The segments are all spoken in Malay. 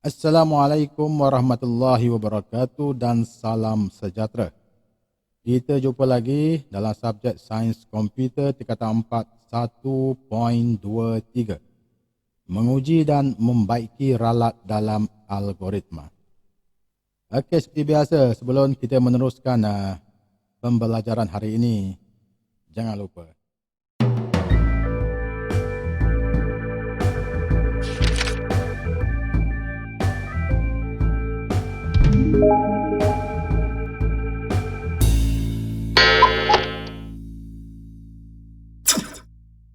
Assalamualaikum warahmatullahi wabarakatuh dan salam sejahtera. Kita jumpa lagi dalam subjek Sains Komputer tingkatan 4 1.23. Menguji dan membaiki ralat dalam algoritma. Okey, seperti biasa, sebelum kita meneruskan pembelajaran hari ini, jangan lupa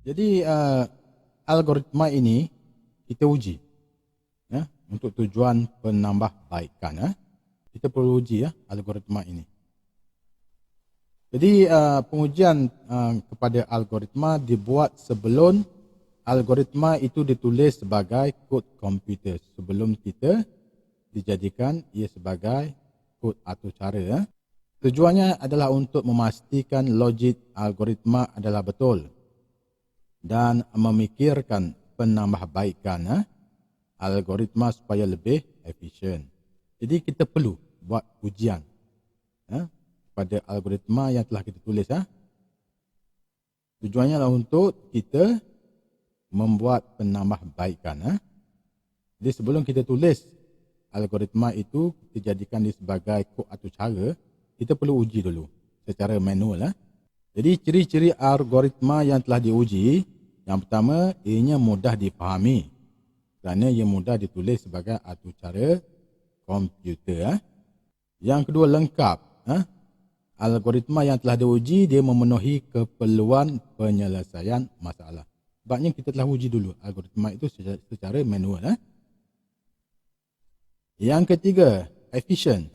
jadi algoritma ini kita uji untuk tujuan penambahbaikan. Kita perlu uji algoritma ini. Jadi pengujian kepada algoritma dibuat sebelum algoritma itu ditulis sebagai kod komputer, sebelum kita dijadikan ia sebagai kod atau cara. Tujuannya adalah untuk memastikan logik algoritma adalah betul dan memikirkan penambahbaikan algoritma supaya lebih efisien. Jadi kita perlu buat ujian pada algoritma yang telah kita tulis. Tujuannya adalah untuk kita membuat penambahbaikan. Jadi sebelum kita tulis algoritma itu, kita jadikan dia sebagai kod atau cara, kita perlu uji dulu secara manual. Jadi ciri-ciri algoritma yang telah diuji, yang pertama, ianya mudah dipahami kerana ia mudah ditulis sebagai atau cara komputer. Yang kedua, lengkap. Algoritma yang telah diuji, dia memenuhi keperluan penyelesaian masalah. Sebabnya kita telah uji dulu algoritma itu secara manual. Yang ketiga, efisien.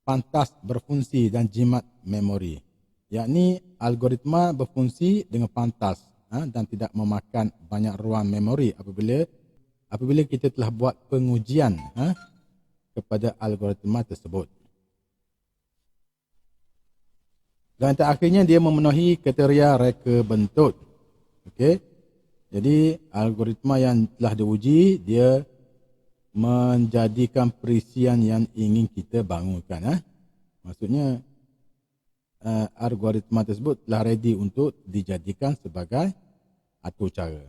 Pantas berfungsi dan jimat memori. Yakni algoritma berfungsi dengan pantas dan tidak memakan banyak ruang memori apabila kita telah buat pengujian kepada algoritma tersebut. Dan terakhirnya dia memenuhi kriteria reka bentuk. Okey. Jadi algoritma yang telah diuji dia menjadikan perisian yang ingin kita bangunkan. Maksudnya algoritma tersebut telah ready untuk dijadikan sebagai atur cara.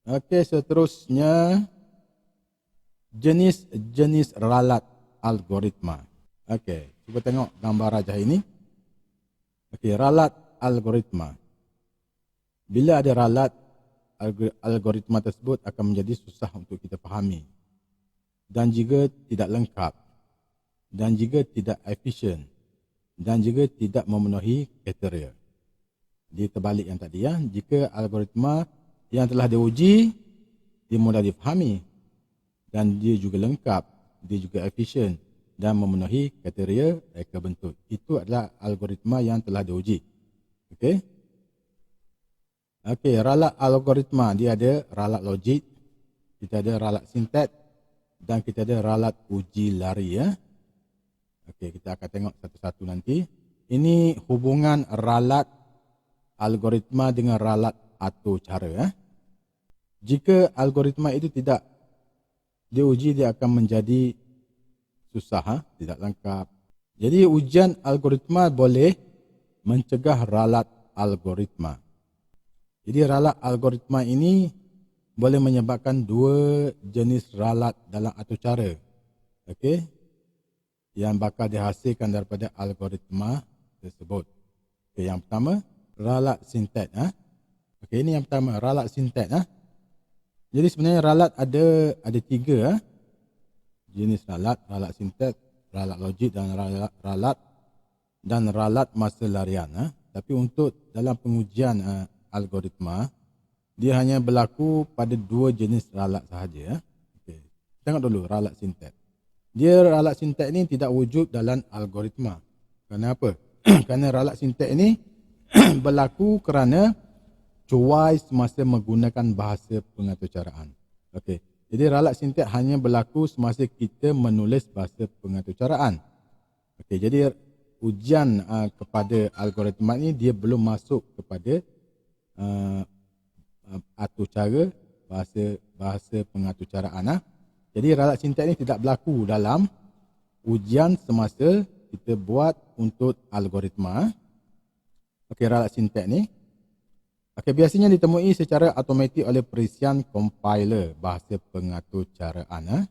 Okey, seterusnya jenis-jenis ralat algoritma. Okey, cuba tengok gambar rajah ini. Okey, ralat algoritma. Bila ada ralat, algoritma tersebut akan menjadi susah untuk kita fahami. Dan jika tidak lengkap. Dan jika tidak efisien. Dan juga tidak memenuhi kriteria. Di terbalik yang tadi, jika algoritma yang telah diuji, dia mudah difahami dan dia juga lengkap, dia juga efisien dan memenuhi kriteria reka bentuk. Itu adalah algoritma yang telah diuji. Okey. Okey, ralat algoritma dia ada ralat logik, kita ada ralat sintaks dan kita ada ralat uji lari. Okey, kita akan tengok satu-satu nanti. Ini hubungan ralat algoritma dengan ralat atau cara. Jika algoritma itu tidak diuji, dia akan menjadi susah, tidak lengkap. Jadi ujian algoritma boleh mencegah ralat algoritma. Jadi ralat algoritma ini boleh menyebabkan dua jenis ralat dalam atur cara. Okey. Yang bakal dihasilkan daripada algoritma tersebut. Okay, yang pertama, ralat sintaks. Okay, ini yang pertama, ralat sintaks. Jadi sebenarnya ralat ada tiga jenis ralat. Ralat sintaks, ralat logik dan ralat masa larian. Tapi untuk dalam pengujian algoritma, dia hanya berlaku pada dua jenis ralat sahaja. Okay. Tengok dulu ralat sintaks. Dia ralat sintaks ini tidak wujud dalam algoritma. Kenapa? Kerana ralat sintaks ini berlaku kerana choice semasa menggunakan bahasa pengaturcaraan. Okey. Jadi ralat sintaks hanya berlaku semasa kita menulis bahasa pengaturcaraan. Okey, jadi ujian kepada algoritma ini dia belum masuk kepada atur cara bahasa bahasa pengaturcaraan. Jadi ralat sintek ni tidak berlaku dalam ujian semasa kita buat untuk algoritma. Okey, ralat sintek ni. Okey, biasanya ditemui secara automatik oleh perisian compiler bahasa pengaturcaraan.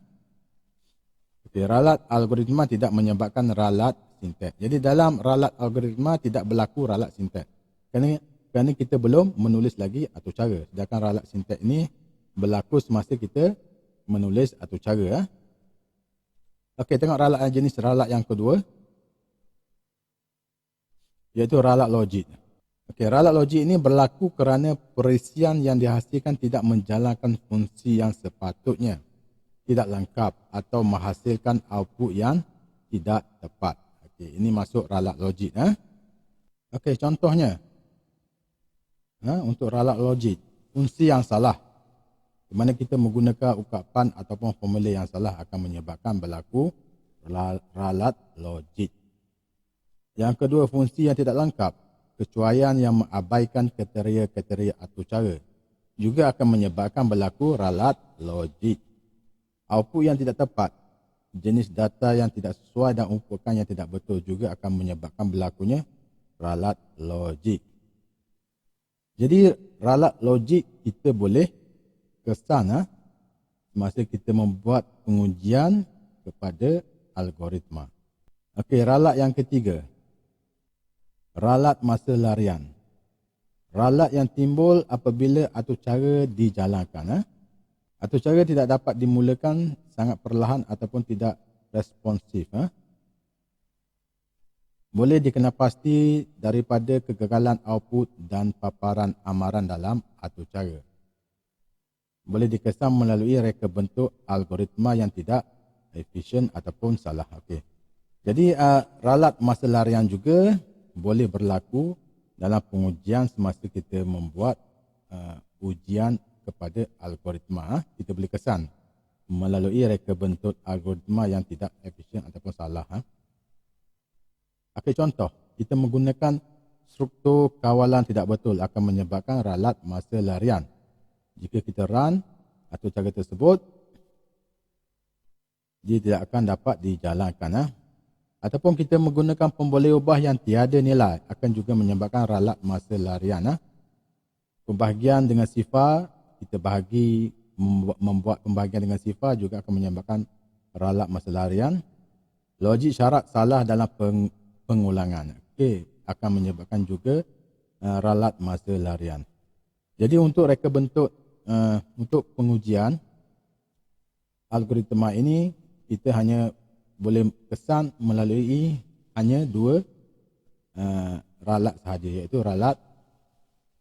Okey, ralat algoritma tidak menyebabkan ralat sintek. Jadi dalam ralat algoritma tidak berlaku ralat sintek. Kerana kita belum menulis lagi aturcara. Sedangkan ralat sintek ni berlaku semasa kita menulis aturcara. Okey, tengok ralat jenis ralat yang kedua, iaitu ralat logik. Okey, ralat logik ini berlaku kerana perisian yang dihasilkan tidak menjalankan fungsi yang sepatutnya, tidak lengkap atau menghasilkan output yang tidak tepat. Okey, ini masuk ralat logik. Okey, contohnya untuk ralat logik, fungsi yang salah, di mana kita menggunakan ungkapan ataupun formula yang salah akan menyebabkan berlaku ralat logik. Yang kedua, fungsi yang tidak lengkap, kecuaian yang mengabaikan kriteria-kriteria aturcara juga akan menyebabkan berlaku ralat logik. Output yang tidak tepat, jenis data yang tidak sesuai dan ukuran yang tidak betul juga akan menyebabkan berlakunya ralat logik. Jadi ralat logik kita boleh kesan semasa kita membuat pengujian kepada algoritma. Okey, ralat yang ketiga, ralat masa larian. Ralat yang timbul apabila aturcara dijalankan. Aturcara tidak dapat dimulakan sangat perlahan ataupun tidak responsif. Boleh dikenapasti daripada kegagalan output dan paparan amaran dalam aturcara. Boleh dikesan melalui reka bentuk algoritma yang tidak efisien ataupun salah. Okey. Jadi ralat masa larian juga boleh berlaku dalam pengujian semasa kita membuat ujian kepada algoritma. Kita boleh kesan melalui reka bentuk algoritma yang tidak efisien ataupun salah. Okey, contoh, kita menggunakan struktur kawalan tidak betul akan menyebabkan ralat masa larian. Jika kita run aturcara tersebut, dia tidak akan dapat dijalankan. Ataupun kita menggunakan pemboleh ubah yang tiada nilai akan juga menyebabkan ralat masa larian. Pembahagian dengan sifar, kita membuat pembahagian dengan sifar juga akan menyebabkan ralat masa larian. Logik syarat salah dalam pengulangan, okey, akan menyebabkan juga ralat masa larian. Jadi untuk reka bentuk untuk pengujian algoritma ini, kita hanya boleh kesan melalui hanya dua ralat sahaja, iaitu ralat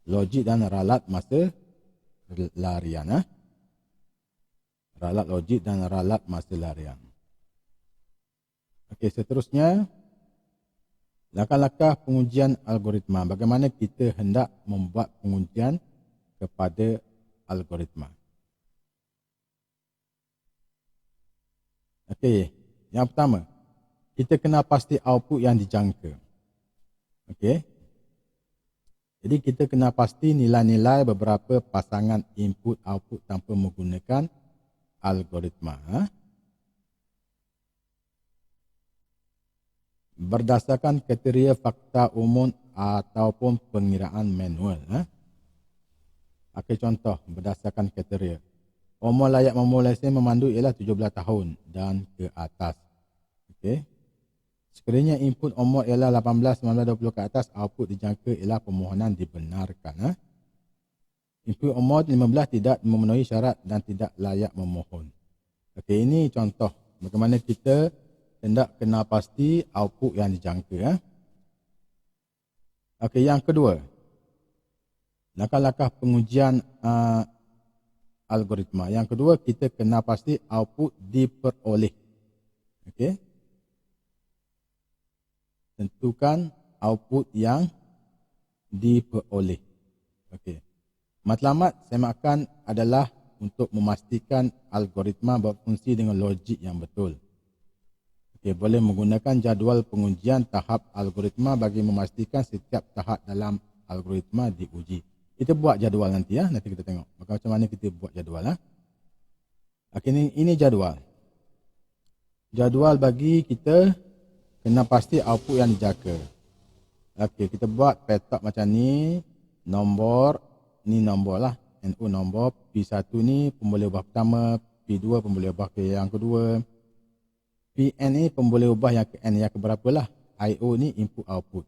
logik dan ralat masa larian. Ralat logik dan ralat masa larian. Okey, seterusnya langkah-langkah pengujian algoritma. Bagaimana kita hendak membuat pengujian kepada algoritma. Okey, yang pertama, kita kena pasti output yang dijangka. Okey. Jadi kita kena pasti nilai-nilai beberapa pasangan input-output tanpa menggunakan algoritma. Berdasarkan kriteria fakta umum ataupun pengiraan manual. Okey, contoh berdasarkan kriteria. Umur layak memulai lesen memandu ialah 17 tahun dan ke atas. Okey. Sekiranya input umur ialah 18, 19, 20 ke atas, output dijangka ialah permohonan dibenarkan. Input umur 15 tidak memenuhi syarat dan tidak layak memohon. Okey, ini contoh bagaimana kita hendak kena pasti output yang dijangka. Okey, yang kedua, langkah-langkah pengujian algoritma. Yang kedua, kita kena pasti output diperoleh. Okey. Tentukan output yang diperoleh. Okey. Matlamat semakan adalah untuk memastikan algoritma berfungsi dengan logik yang betul. Okey, boleh menggunakan jadual pengujian tahap algoritma bagi memastikan setiap tahap dalam algoritma diuji. Kita buat jadual nanti nanti kita tengok macam mana kita buat jadual. Okey, ini jadual. Jadual bagi kita kena pasti output yang dijangka. Okey, kita buat petak macam ni. Nombor, ni nombor lah. NO nombor. P1 ni pemboleh ubah pertama. P2 pemboleh ubah ke yang kedua. PN ni pemboleh ubah yang ke N yang keberapa lah. IO ni input output.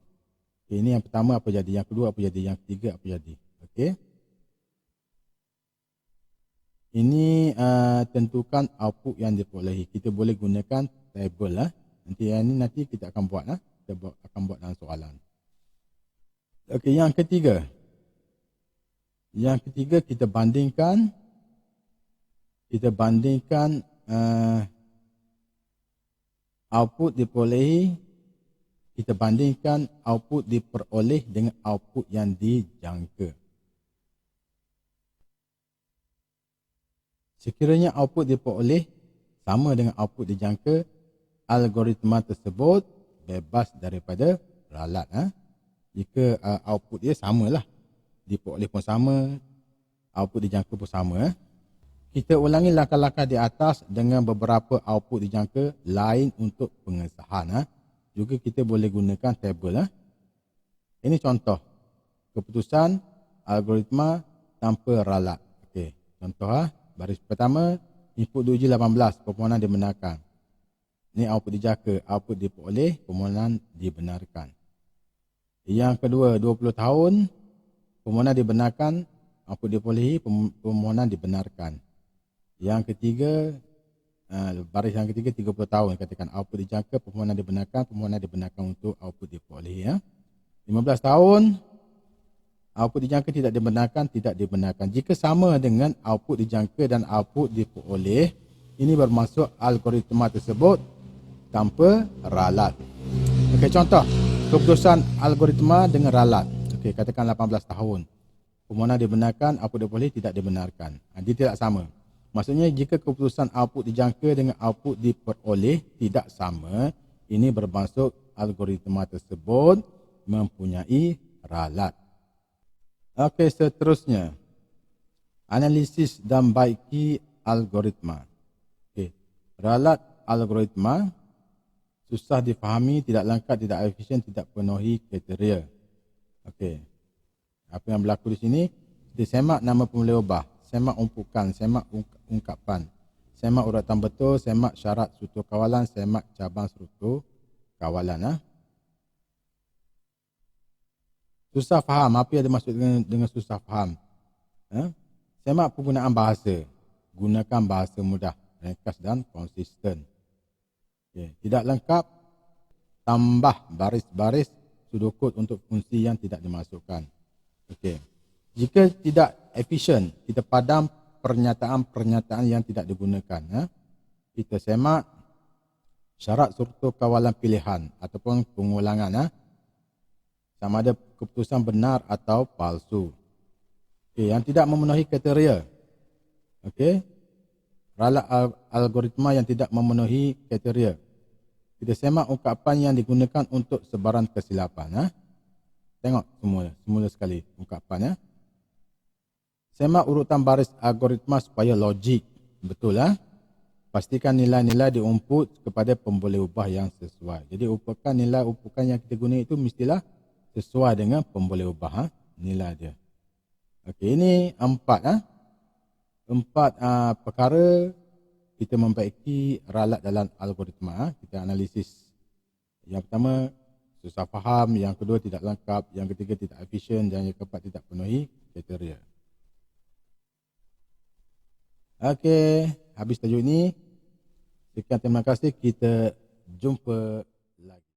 Okay, ini yang pertama apa jadi. Yang kedua apa jadi. Yang ketiga apa jadi. Okey. Ini tentukan output yang diperolehi. Kita boleh gunakan table lah. Nanti kita akan buat lah. Kita akan buat dalam soalan. Okey, yang ketiga. Yang ketiga kita bandingkan output diperolehi, kita bandingkan output diperoleh dengan output yang dijangka. Sekiranya output diperoleh sama dengan output dijangka, algoritma tersebut bebas daripada ralat. Jika output dia samalah, diperoleh pun sama, output dijangka pun sama. Kita ulangi langkah-langkah di atas dengan beberapa output dijangka lain untuk pengesahan. Juga kita boleh gunakan table. Ini contoh keputusan algoritma tanpa ralat. Okey, contoh baris pertama, input diuji 18, permohonan dibenarkan. Ini output dijangka, output diperoleh, permohonan dibenarkan. Yang kedua, 20 tahun, permohonan dibenarkan, output diperolehi, permohonan dibenarkan. Yang ketiga, baris yang ketiga 30 tahun, katakan output dijangka, permohonan dibenarkan untuk output diperolehi. 15 tahun, output dijangka tidak dibenarkan. Jika sama dengan output dijangka dan output diperoleh, ini bermaksud algoritma tersebut tanpa ralat. Okey, contoh keputusan algoritma dengan ralat. Okey, katakan 18 tahun. Permohonan dibenarkan, output diperoleh tidak dibenarkan. Dia tidak sama. Maksudnya jika keputusan output dijangka dengan output diperoleh tidak sama, ini bermaksud algoritma tersebut mempunyai ralat. Okey, seterusnya. Analisis dan baiki algoritma. Okey, ralat algoritma susah difahami, tidak lengkap, tidak efisien, tidak penuhi kriteria. Okey. Apa yang berlaku di sini? Kita semak nama pemboleh ubah, semak umpukan, semak ungkapan, semak uratan betul, semak syarat struktur kawalan, semak cabang struktur kawalan. Susah faham. Apa yang dimaksud dengan susah faham? Semak penggunaan bahasa. Gunakan bahasa mudah, ringkas dan konsisten. Okay. Tidak lengkap, tambah baris-baris sudut untuk fungsi yang tidak dimasukkan. Okay. Jika tidak efisien, kita padam pernyataan-pernyataan yang tidak digunakan. Kita semak syarat struktur kawalan pilihan ataupun pengulangan. Sama ada keputusan benar atau palsu. Okay, yang tidak memenuhi kriteria. Okay. Ralat algoritma yang tidak memenuhi kriteria. Kita semak ungkapan yang digunakan untuk sebaran kesilapan. Tengok semula sekali ungkapan. Semak urutan baris algoritma supaya logik. Betul. Pastikan nilai-nilai diumput kepada pemboleh ubah yang sesuai. Jadi nilai umpukan yang kita guna itu mestilah sesuai dengan pemboleh ubah nilai dia. Okey, ini empat perkara kita membaiki ralat dalam algoritma. Kita analisis. Yang pertama, susah faham. Yang kedua, tidak lengkap. Yang ketiga, tidak efisien. Dan yang keempat, tidak penuhi kriteria. Okey, habis tajuk ini. Sekian, terima kasih. Kita jumpa lagi.